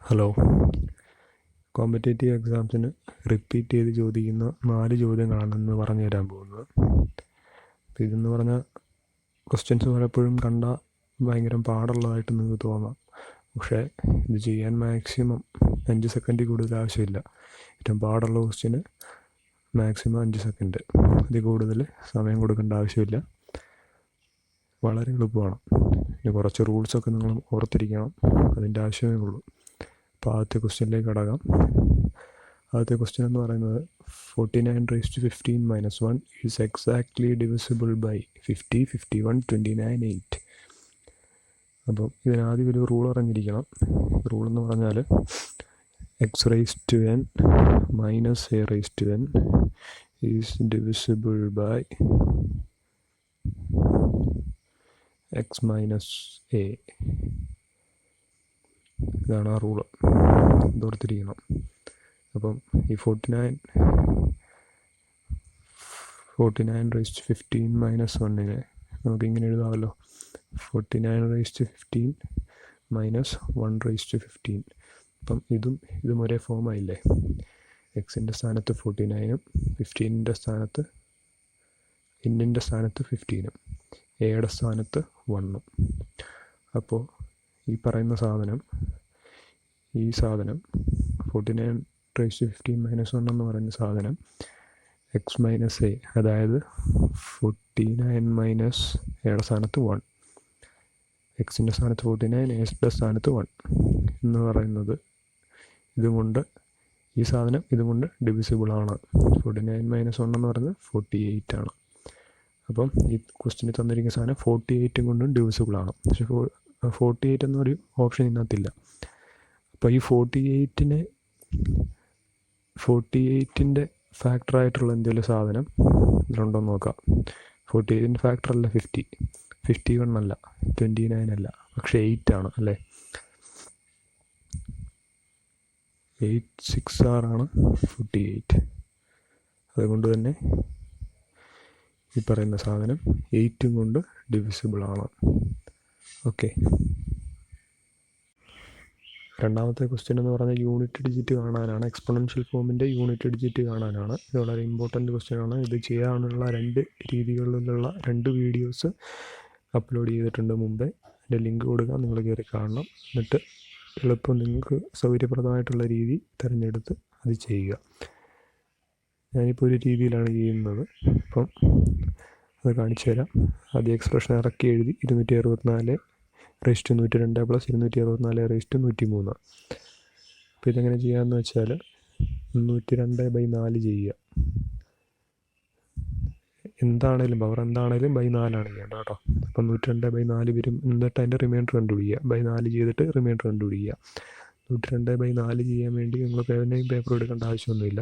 Hello. Competitive എക്സാംസിന് repeat ചെയ്ത് ചോദിക്കുന്ന 4 ചോദ്യങ്ങളാണെന്ന് പറഞ്ഞു തരാൻ പോകുന്നത്. അപ്പോൾ ഇതെന്ന് പറഞ്ഞാൽ ക്വസ്റ്റ്യൻസ് പലപ്പോഴും കണ്ടാൽ ഭയങ്കര പാടുള്ളതായിട്ട് നിങ്ങൾക്ക് തോന്നാം. പക്ഷേ ഇത് ചെയ്യാൻ മാക്സിമം 5 സെക്കൻഡിൽ കൂടുതൽ ആവശ്യമില്ല. ഏറ്റവും പാടുള്ള ക്വസ്റ്റ്യന് മാക്സിമം 5 സെക്കൻഡ്, അതിൽ കൂടുതൽ സമയം കൊടുക്കേണ്ട ആവശ്യമില്ല. വളരെ എളുപ്പമാണ്. പിന്നെ കുറച്ച് റൂൾസൊക്കെ നിങ്ങൾ ഓർത്തിരിക്കണം, അതിൻ്റെ ആവശ്യമേ ഉള്ളൂ. അപ്പോൾ ആദ്യത്തെ ക്വസ്റ്റ്യനിലേക്ക് കടക്കാം. ആദ്യത്തെ ക്വസ്റ്റ്യൻ എന്ന് പറയുന്നത് 49 - 1 ഈസ് എക്സാക്ട്ലി ഡിവിസിബിൾ ബൈ 50, 51, 29, 8. അപ്പം ഇതിനാദ്യം ഒരു റൂൾ അറിഞ്ഞിരിക്കണം. റൂൾ എന്ന് പറഞ്ഞാൽ x⁻n - a⁻n is divisible by x - a. ഇതാണ് ആ റൂള്, ഇതോർത്തിരിക്കണം. അപ്പം ഈ 49 - 1 നമുക്കിങ്ങനെ എഴുതാമല്ലോ. 49 - 1 അപ്പം ഇതും ഒരേ ഫോമായില്ലേ. എക്സിൻ്റെ സ്ഥാനത്ത് 49ഉം 15ൻ്റെ സ്ഥാനത്ത് ഇന്നിൻ്റെ സ്ഥാനത്ത് 15ഉം എയുടെ സ്ഥാനത്ത് 1ഉം. അപ്പോൾ ഈ പറയുന്ന സാധനം 49 - 1 എന്ന് പറയുന്ന സാധനം x - a, അതായത് 49 - എയുടെ സ്ഥാനത്ത് 1, എക്സിൻ്റെ സ്ഥാനത്ത് 49, എയുടെ സ്ഥാനത്ത് 1 എന്ന് പറയുന്നത് ഈ സാധനം ഇതും കൊണ്ട് ഡിവിസിബിളാണ്. 49 - 1 എന്ന് പറയുന്നത് 48 ആണ്. അപ്പം ഈ ക്വസ്റ്റ്യനിൽ തന്നിരിക്കുന്ന സാധനം 48 കൊണ്ടും ഡിവിസിബിളാണ്. പക്ഷേ 48 എന്നൊരു ഓപ്ഷൻ ഇതിനകത്തില്ല. അപ്പോൾ ഈ 48ൻ്റെ ഫാക്ടറായിട്ടുള്ള എന്തെങ്കിലും സാധനം ഇതിലുണ്ടോയെന്ന് നോക്കാം. 48ൻ്റെ ഫാക്ടറല്ല 50, 51 അല്ല, 29 അല്ല, പക്ഷേ 8 ആണ് അല്ലേ. 8 6 ആണ് 48. അതുകൊണ്ട് തന്നെ ഈ പറയുന്ന സാധനം 8 കൊണ്ട് ഡിവിസിബിളാണ്. ഓക്കെ. രണ്ടാമത്തെ ക്വസ്റ്റ്യൻ എന്ന് പറഞ്ഞാൽ യൂണിറ്റ് ഡിജിറ്റ് കാണാനാണ്. എക്സ്പോണൻഷ്യൽ ഫോമിൻ്റെ യൂണിറ്റ് ഡിജിറ്റ് കാണാനാണ്. ഇത് വളരെ ഇമ്പോർട്ടൻ്റ് ക്വസ്റ്റ്യൻ ആണ്. ഇത് ചെയ്യാനുള്ള 2 രീതികളിലുള്ള 2 വീഡിയോസ് അപ്ലോഡ് ചെയ്തിട്ടുണ്ട് മുമ്പേ. അതിൻ്റെ ലിങ്ക് കൊടുക്കാം, നിങ്ങൾ കയറി കാണണം. എന്നിട്ട് എളുപ്പം നിങ്ങൾക്ക് സൗകര്യപ്രദമായിട്ടുള്ള രീതി തിരഞ്ഞെടുത്ത് അത് ചെയ്യുക. ഞാനിപ്പോൾ ഒരു രീതിയിലാണ് ചെയ്യുന്നത്. അപ്പം അത് കാണിച്ചു തരാം. ആദ്യം എക്സ്പ്രഷൻ ഇറക്കി എഴുതി 264 റേസ്റ്റ് 102 + 264 റേസ്റ്റ് 103. അപ്പോൾ ഇതെങ്ങനെ ചെയ്യാമെന്ന് വെച്ചാൽ 102/4 ചെയ്യുക. എന്താണേലും പവർ എന്താണേലും /4 ചെയ്യേണ്ടത് കേട്ടോ. അപ്പം 102/4 വരും. എന്നിട്ട് അതിൻ്റെ റിമൈൻഡർ കണ്ടുപിടിക്കുക. /4 ചെയ്തിട്ട് റിമൈൻഡർ കണ്ടുപിടിക്കുക. 102/4 ചെയ്യാൻ വേണ്ടി നിങ്ങൾ പേപ്പർ എടുക്കേണ്ട ആവശ്യമൊന്നുമില്ല,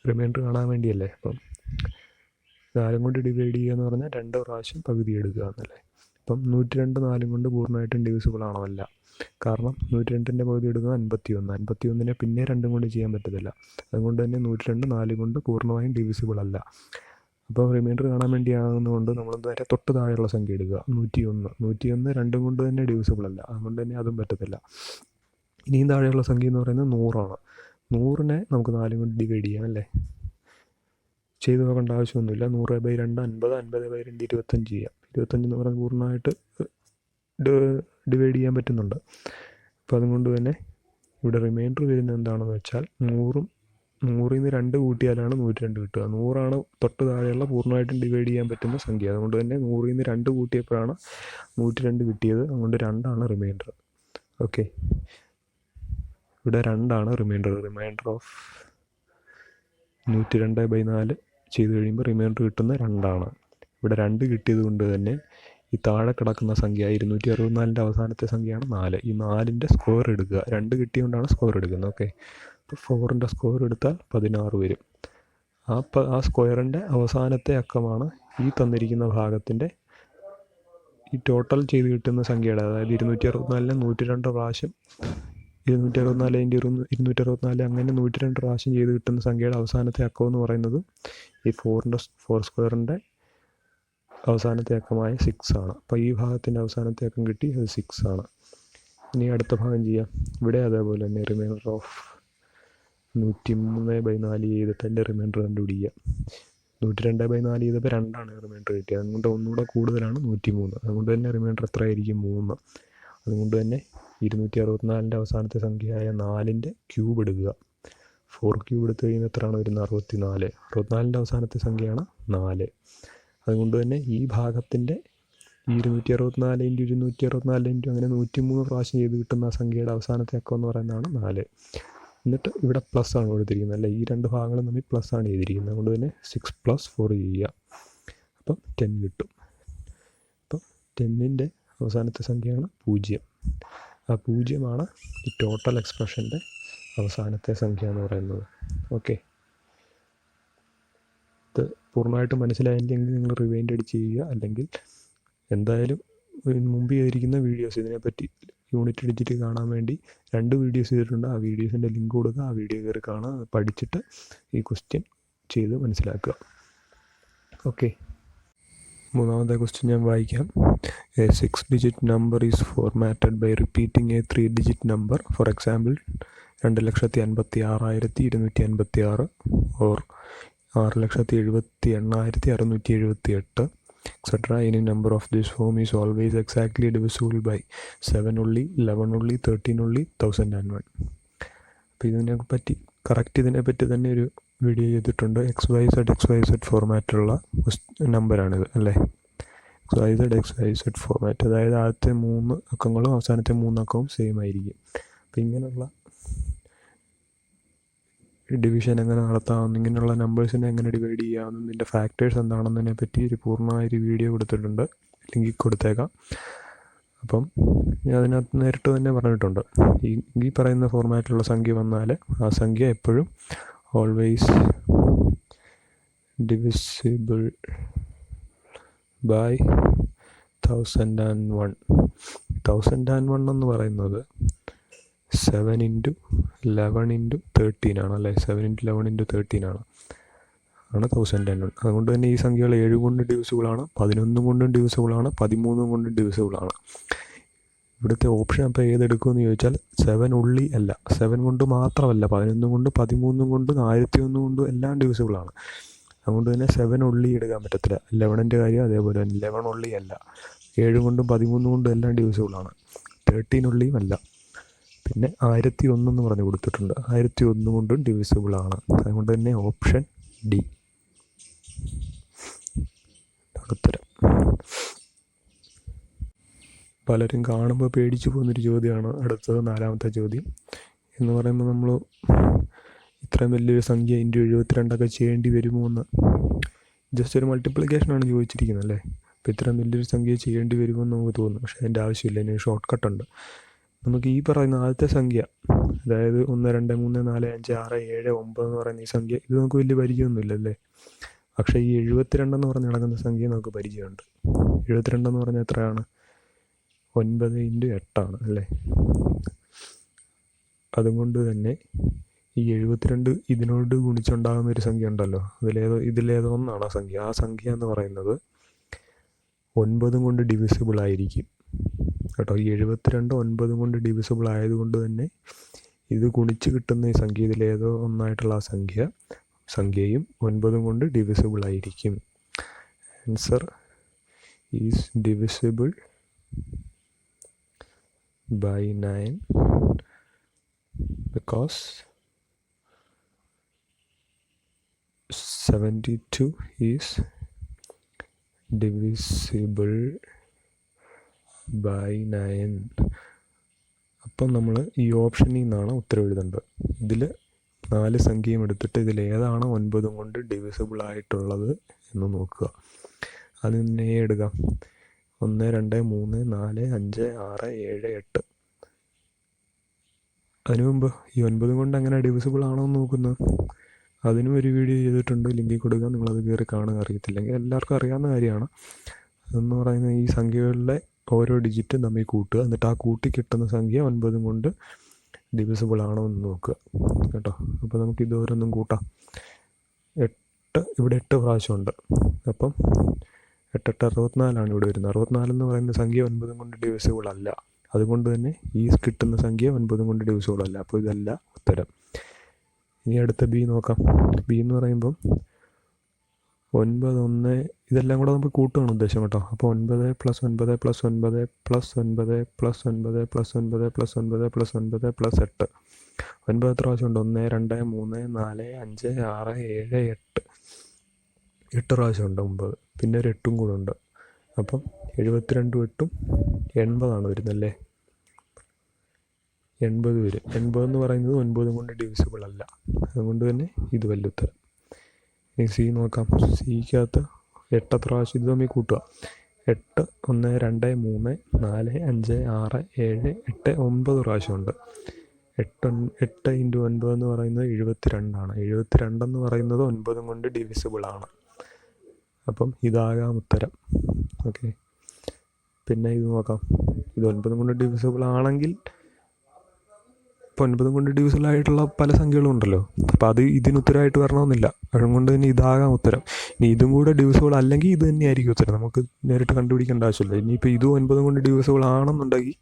റിമൈൻഡർ കാണാൻ വേണ്ടിയല്ലേ. അപ്പം 4 കൊണ്ട് ഡിവൈഡ് ചെയ്യുക എന്ന് പറഞ്ഞാൽ 2 പ്രാവശ്യം പകുതി എടുക്കുക എന്നല്ലേ. അപ്പം 102 4 കൊണ്ട് പൂർണ്ണമായിട്ടും ഡിവിസിബിൾ ആണോ? അല്ല. കാരണം 102ൻ്റെ പകുതി എടുക്കുന്നത് 51. 51നെ പിന്നെ 2 കൊണ്ട് ചെയ്യാൻ പറ്റത്തില്ല. അതുകൊണ്ട് തന്നെ 102 4 കൊണ്ട് പൂർണ്ണമായും ഡിവിസിബിൾ അല്ല. അപ്പോൾ റിമൈൻഡർ കാണാൻ വേണ്ടിയാകുന്നതുകൊണ്ട് നമ്മൾ നേരെ തൊട്ട് താഴെയുള്ള സംഖ്യ എടുക്കുക. 101 2 കൊണ്ട് തന്നെ ഡിവിസിബിൾ അല്ല, അതുകൊണ്ട് തന്നെ അതും പറ്റത്തില്ല. ഇനിയും താഴെയുള്ള സംഖ്യ എന്ന് പറയുന്നത് 100ആണ്. 100നെ നമുക്ക് 4 കൊണ്ട് ഡിവൈഡ് ചെയ്യാം അല്ലേ. ചെയ്ത് നോക്കേണ്ട ആവശ്യമൊന്നുമില്ല. 100/2 50, 50/2 25 ചെയ്യാം. 25 എന്ന് പറഞ്ഞാൽ പൂർണ്ണമായിട്ട് ഡിവൈഡ് ചെയ്യാൻ പറ്റുന്നുണ്ട്. അപ്പോൾ അതുകൊണ്ട് തന്നെ ഇവിടെ റിമൈൻഡർ വരുന്നത് എന്താണെന്ന് വെച്ചാൽ 100ൽ നിന്ന് 2 കൂട്ടിയാലാണ് 102 കിട്ടുക. 100ആണ് തൊട്ട് താഴെയുള്ള പൂർണ്ണമായിട്ടും ഡിവൈഡ് ചെയ്യാൻ പറ്റുന്ന സംഖ്യ. അതുകൊണ്ട് തന്നെ 100ൽ നിന്ന് 2 കൂട്ടിയപ്പോഴാണ് 102 കിട്ടിയത്. അതുകൊണ്ട് 2 റിമൈൻഡർ. ഓക്കെ. ഇവിടെ 2 റിമൈൻഡർ ഓഫ് 102/4 ചെയ്ത് കഴിയുമ്പോൾ റിമൈൻഡർ കിട്ടുന്ന 2. ഇവിടെ 2 കിട്ടിയത് കൊണ്ട് തന്നെ ഈ താഴെ കിടക്കുന്ന സംഖ്യ 264ൻ്റെ അവസാനത്തെ സംഖ്യയാണ് 4. ഈ 4ൻ്റെ സ്ക്വയർ എടുക്കുക. 2 കിട്ടിയതുകൊണ്ടാണ് സ്ക്വയർ എടുക്കുന്നത്. ഓക്കെ. അപ്പോൾ 4ൻ്റെ സ്ക്വയർ എടുത്താൽ 16 വരും. ആ സ്ക്വയറിൻ്റെ അവസാനത്തെ അക്കമാണ് ഈ തന്നിരിക്കുന്ന ഭാഗത്തിൻ്റെ ഈ ടോട്ടൽ ചെയ്ത് കിട്ടുന്ന സംഖ്യയുടെ, അതായത് 264നെ 102 പ്രാവശ്യം 264 അങ്ങനെ 102 പ്രാവശ്യം ചെയ്ത് കിട്ടുന്ന സംഖ്യയുടെ അവസാനത്തെ അക്കം എന്ന് പറയുന്നത് ഈ 4 സ്ക്വയറിൻ്റെ അവസാനത്തെ അക്കമായ 6 ആണ്. അപ്പോൾ ഈ ഭാഗത്തിൻ്റെ അവസാനത്തെ അക്കം കിട്ടി, അത് 6 ആണ്. ഇനി അടുത്ത ഭാഗം ചെയ്യാം. ഇവിടെ അതേപോലെ തന്നെ റിമൈൻഡർ ഓഫ് 103/4 ചെയ്തിട്ട് അതിൻ്റെ റിമൈൻഡർ കണ്ടുപിടിക്കുക. 102/4 ചെയ്തപ്പോൾ 2 റിമൈൻഡർ കിട്ടിയത്. അതുകൊണ്ട് ഒന്നുകൂടെ കൂടുതലാണ് 103. അതുകൊണ്ട് തന്നെ റിമൈൻഡർ എത്ര ആയിരിക്കും? 3. അതുകൊണ്ട് തന്നെ 264 അവസാനത്തെ സംഖ്യയായ 4 ക്യൂബ് എടുക്കുക. 4 ക്യൂബ് എടുത്തു കഴിയുമ്പോൾ എത്രയാണ് വരുന്നത്? 64. 64 അവസാനത്തെ സംഖ്യയാണ് 4. അതുകൊണ്ട് തന്നെ ഈ ഭാഗത്തിൻ്റെ 264 × 264 അങ്ങനെ 103 പ്രാവശ്യം ചെയ്ത് കിട്ടുന്ന ആ സംഖ്യയുടെ അവസാനത്തെ അക്കം എന്ന് പറയുന്നതാണ് 4. എന്നിട്ട് ഇവിടെ പ്ലസ് ആണ് കൊടുത്തിരിക്കുന്നത്, അല്ല ഈ രണ്ട് ഭാഗങ്ങളും തമ്മിൽ പ്ലസ് ആണ് ചെയ്തിരിക്കുന്നത്. അതുകൊണ്ട് തന്നെ 6 + 4 ചെയ്യുക. അപ്പം 10 കിട്ടും. അപ്പം 10ൻ്റെ അവസാനത്തെ സംഖ്യയാണ് 0. ആ 0 ഈ ടോട്ടൽ എക്സ്പ്രഷൻ്റെ അവസാനത്തെ സംഖ്യ എന്ന് പറയുന്നത്. ഓക്കെ, ഇത് പൂർണ്ണമായിട്ട് മനസ്സിലായില്ലെങ്കിൽ നിങ്ങൾ റിവൈൻഡ് അടിച്ച് ചെയ്യുക. അല്ലെങ്കിൽ എന്തായാലും മുമ്പ് ചെയ്തിരിക്കുന്ന വീഡിയോസ് ഇതിനെപ്പറ്റി യൂണിറ്റ് അടിച്ചിട്ട് കാണാൻ വേണ്ടി 2 വീഡിയോസ് ചെയ്തിട്ടുണ്ട്. ആ വീഡിയോസിൻ്റെ ലിങ്ക് കൊടുക്കുക, ആ വീഡിയോ കയറി കാണുക, പഠിച്ചിട്ട് ഈ ക്വസ്റ്റ്യൻ ചെയ്ത് മനസ്സിലാക്കുക. ഓക്കെ, മൂന്നാമത്തെ ക്വസ്റ്റ്യൻ ഞാൻ വായിക്കാം. A 6-digit number is formatted by repeating a 3-digit number. For example, 2,56,256 or 6,78,678 etc. Any number of this form is always exactly divisible by 7 only, 11 only, 13 only, 1001. അപ്പോൾ ഇതിനെപ്പറ്റി ഇതിനെപ്പറ്റി തന്നെ ഒരു വീഡിയോ ചെയ്തിട്ടുണ്ട്. XYZ ഫോർമാറ്റുള്ള നമ്പറാണിത് അല്ലേ? XYZ ഫോർമാറ്റ്, അതായത് ആദ്യത്തെ 3 അക്കങ്ങളും അവസാനത്തെ 3 അക്കവും സെയിം ആയിരിക്കും. അപ്പോൾ ഇങ്ങനെയുള്ള ഡിവിഷൻ എങ്ങനെ നടത്താമെന്ന്, ഇങ്ങനെയുള്ള നമ്പേഴ്സിനെ എങ്ങനെ ഡിവൈഡ് ചെയ്യാമെന്നും ഇതിൻ്റെ ഫാക്ടേഴ്സ് എന്താണെന്നതിനെ പറ്റി ഒരു പൂർണ്ണമായൊരു വീഡിയോ കൊടുത്തിട്ടുണ്ട്, ലിങ്കിൽ കൊടുത്തേക്കാം. അപ്പം ഞാൻ അതിനകത്ത് നേരിട്ട് തന്നെ പറഞ്ഞിട്ടുണ്ട്, ഈ പറയുന്ന ഫോർമാറ്റിലുള്ള സംഖ്യ വന്നാൽ ആ സംഖ്യ എപ്പോഴും ഓൾവേസ് ഡിവിസിബിൾ ബൈ 1001. 1001 എന്ന് പറയുന്നത് 7 × 11 × 13 ആണ് അല്ലേ? 7 × 11 × 13 ആണ് 1001. അതുകൊണ്ട് തന്നെ ഈ സംഖ്യകൾ 7 കൊണ്ടും ഡിവിസിബിളാണ്, 11 കൊണ്ടും ഡിവിസിബിളാണ്, 13 കൊണ്ടും ഡിവിസിബിളാണ്. ഇവിടുത്തെ ഓപ്ഷൻ അപ്പോൾ ഏതെടുക്കുമെന്ന് ചോദിച്ചാൽ 7 ഉള്ളി അല്ല, 7 കൊണ്ട് മാത്രമല്ല, 11 കൊണ്ട്, 13 കൊണ്ട്, 1001 കൊണ്ടും എല്ലാം ഡിവിസിബിളാണ്. അതുകൊണ്ട് തന്നെ 7 ഉള്ളി എടുക്കാൻ പറ്റത്തില്ല. 11ൻ്റെ കാര്യം അതേപോലെ തന്നെ 11 ഉള്ളി അല്ല, 7 കൊണ്ടും 13 കൊണ്ടും എല്ലാം ഡിവിസിബിളാണ്. 13 ഉള്ളിയും അല്ല. പിന്നെ 1001 എന്ന് പറഞ്ഞ് കൊടുത്തിട്ടുണ്ട്, 1001 കൊണ്ടും ഡിവിസിബിളാണ്. അതുകൊണ്ട് തന്നെ ഓപ്ഷൻ ഡി ഉത്തരം. പലരും കാണുമ്പോൾ പേടിച്ചു പോകുന്നൊരു ചോദ്യമാണ് അടുത്തത്, 4ാമത്തെ ചോദ്യം എന്ന് പറയുമ്പോൾ നമ്മൾ ഇത്രയും വലിയൊരു സംഖ്യ × 72 ചെയ്യേണ്ടി വരുമോ എന്ന്. ജസ്റ്റ് ഒരു മൾട്ടിപ്ലിക്കേഷനാണ് ചോദിച്ചിരിക്കുന്നത് അല്ലേ? അപ്പോൾ ഇത്രയും വലിയൊരു സംഖ്യ ചെയ്യേണ്ടി വരുമോ എന്ന് നമുക്ക് തോന്നും. പക്ഷേ അതിൻ്റെ ആവശ്യമില്ല, ഇതിന് ഷോർട്ട് കട്ടുണ്ട്. നമുക്ക് ഈ പറയുന്ന ആദ്യത്തെ സംഖ്യ, അതായത് 1, 2, 3, 4, 5, 6, 7, 9 എന്ന് പറയുന്ന ഈ സംഖ്യ, ഇത് നമുക്ക് വലിയ പരിചയമൊന്നുമില്ല അല്ലേ? പക്ഷേ ഈ 72 എന്ന് പറഞ്ഞ് നടക്കുന്ന സംഖ്യ നമുക്ക് പരിചയമുണ്ട്. 72 എന്ന് പറഞ്ഞാൽ എത്രയാണ്? 9 × 8 അല്ലേ? അതുകൊണ്ട് തന്നെ ഈ 72 ഇതിനോട് ഗുണിച്ചുണ്ടാകുന്ന ഒരു സംഖ്യ ഉണ്ടല്ലോ, ഇതിലേതോ ഒന്നാണ് ആ സംഖ്യ. ആ സംഖ്യ എന്ന് പറയുന്നത് 9 കൊണ്ട് ഡിവിസിബിൾ ആയിരിക്കും കേട്ടോ. ഈ 72 9 കൊണ്ട് ഡിവിസിബിൾ ആയതുകൊണ്ട് തന്നെ ഇത് ഗുണിച്ച് കിട്ടുന്ന ഈ സംഖ്യ, ഇതിലേതോ ഒന്നായിട്ടുള്ള ആ സംഖ്യയും 9 കൊണ്ട് ഡിവിസിബിൾ ആയിരിക്കും. Answer is divisible by 9 because 72 is divisible by 9. അപ്പം നമ്മൾ ഈ ഓപ്ഷനിൽ നിന്നാണ് ഉത്തരം എഴുതേണ്ടത്. ഇതിൽ 4 സംഖ്യയും എടുത്തിട്ട് ഇതിലേതാണ് 9 കൊണ്ട് ഡിവിസിബിൾ ആയിട്ടുള്ളത് എന്ന് നോക്കുക. അത് തന്നെ എടുക്കാം. 1, 2, 3, 4, 5, 6, 7, 8. അതിനു മുമ്പ് ഈ 9 കൊണ്ട് അങ്ങനെ ഡിവിസിബിൾ ആണോ എന്ന് നോക്കുന്നത്, അതിനും ഒരു വീഡിയോ ചെയ്തിട്ടുണ്ട്, ലിങ്കിൽ കൊടുക്കുക. നിങ്ങളത് കയറി കാണുക. അറിയത്തില്ലെങ്കിൽ എല്ലാവർക്കും അറിയാവുന്ന കാര്യമാണ്. അതെന്ന് പറയുന്നത് ഈ സംഖ്യകളിലെ ഓരോ ഡിജിറ്റും തമ്മിൽ കൂട്ടുക, എന്നിട്ട് ആ കൂട്ടി കിട്ടുന്ന സംഖ്യ 9 കൊണ്ട് ഡിവിസിബിൾ ആണോ എന്ന് നോക്കുക കേട്ടോ. അപ്പോൾ നമുക്ക് ഇതോരൊന്നും കൂട്ടാം. 8 ഇവിടെ 8 പ്രാവശ്യമുണ്ട്. അപ്പം 8 × 8 = 64 ഇവിടെ വരുന്നത്. 64 എന്ന് പറയുന്ന സംഖ്യ 9 കൊണ്ട് ഡിവിസിബിൾ അല്ല. അതുകൊണ്ട് തന്നെ ഈ കിട്ടുന്ന സംഖ്യ 9 കൊണ്ട് ഡിവിസിബിൾ അല്ല. അപ്പോൾ ഇതല്ല ഉത്തരം. ഇനി അടുത്ത ബി നോക്കാം. ബി എന്ന് പറയുമ്പം 9, 1 ഇതെല്ലാം കൂടെ നമുക്ക് കൂട്ടുകയാണ് ഉദ്ദേശം കേട്ടോ. അപ്പോൾ 9 + 9 + 9 + 9 + 9 + 9 + 9 + 9 + 8. 9 എത്ര പ്രാവശ്യമുണ്ട്? 1, 2, 3, 4, 5, 6, 7, 8. 8 പ്രാവശ്യമുണ്ട് 9. പിന്നെ ഒരു 8ഉം കൂടെ ഉണ്ട്. അപ്പം 72 8ഉം 80 വരുന്നല്ലേ. 80 വരും. 80 എന്ന് പറയുന്നത് 9 കൊണ്ട് ഡിവിസിബിൾ അല്ല. അതുകൊണ്ട് തന്നെ ഇത് വലിയ ഉത്തരം. ഇനി സി നോക്കാം. സിക്കകത്ത് 8 എത്ര പ്രാവശ്യം ഇത് തമ്മിൽ കൂട്ടുക. 8, 1, 2, 3, 4, 5, 6, 7, 8, 9 പ്രാവശ്യമുണ്ട്. 8 × 9 എന്ന് പറയുന്നത് 72 72 എന്ന് പറയുന്നത് 9 കൊണ്ട് ഡിവിസിബിൾ ആണ്. അപ്പം ഇതാകാം ഉത്തരം. ഓക്കെ. പിന്നെ ഇത് നോക്കാം. ഇത് 9 കൊണ്ട് ഡിവിസിബിൾ ആണെങ്കിൽ ഇപ്പോൾ 9 കൊണ്ട് ഡിവിസിബിൾ ആയിട്ടുള്ള പല സംഖ്യകളും ഉണ്ടല്ലോ. അപ്പോൾ അത് ഇതിന് ഉത്തരമായിട്ട് വരണമെന്നില്ല. അതുകൊണ്ട് തന്നെ ഇതാകാം ഉത്തരം. ഇനി ഇതും കൂടെ ഡിവിസിബിൾ അല്ലെങ്കിൽ ഇത് തന്നെയായിരിക്കും ഉത്തരം. നമുക്ക് നേരിട്ട് കണ്ടുപിടിക്കേണ്ട ആവശ്യമില്ല. ഇനിയിപ്പോൾ ഇത് 9 കൊണ്ട് ഡിവിസിബിൾ ആണെന്നുണ്ടെങ്കിൽ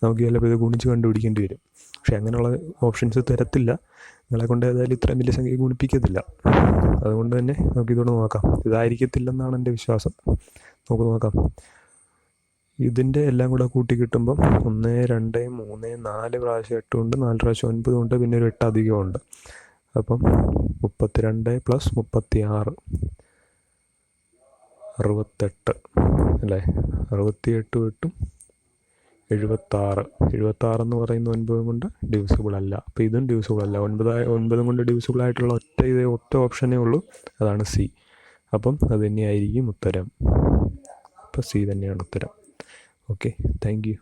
നമുക്ക് ചിലപ്പോൾ ഇത് ഗുണിച്ച് കണ്ടുപിടിക്കേണ്ടി വരും. പക്ഷേ അങ്ങനെയുള്ള ഓപ്ഷൻസ് തരത്തില്ല. നിങ്ങളെ കൊണ്ട് ഏതായാലും ഇത്രയും വലിയ സംഖ്യ ഗുണിപ്പിക്കത്തില്ല. അതുകൊണ്ട് തന്നെ നമുക്കിതോടെ നോക്കാം. ഇതായിരിക്കത്തില്ലെന്നാണ് എൻ്റെ വിശ്വാസം. നമുക്ക് നോക്കാം. ഇതിൻ്റെ എല്ലാം കൂടെ കൂട്ടി കിട്ടുമ്പം 1, 2, 3, 4 പ്രാവശ്യം 8 ഉണ്ട്, 4 പ്രാവശ്യം 9 ഉണ്ട്, പിന്നെ ഒരു 8 അധികമുണ്ട്. അപ്പം 32 + 36 68 അല്ലേ. 68 8ഉം 76. 76 എന്ന് പറയുന്ന 9 കൊണ്ട് ഡിവിസിബിൾ അല്ല. അപ്പോൾ ഇതും ഡിവിസിബിൾ അല്ല. 9 കൊണ്ട് ഡിവിസിബിൾ ആയിട്ടുള്ള ഒറ്റ ഓപ്ഷനേ ഉള്ളൂ. അതാണ് സി. അപ്പം അത് തന്നെയായിരിക്കും ഉത്തരം. അപ്പോൾ സി തന്നെയാണ് ഉത്തരം. Okay, thank you.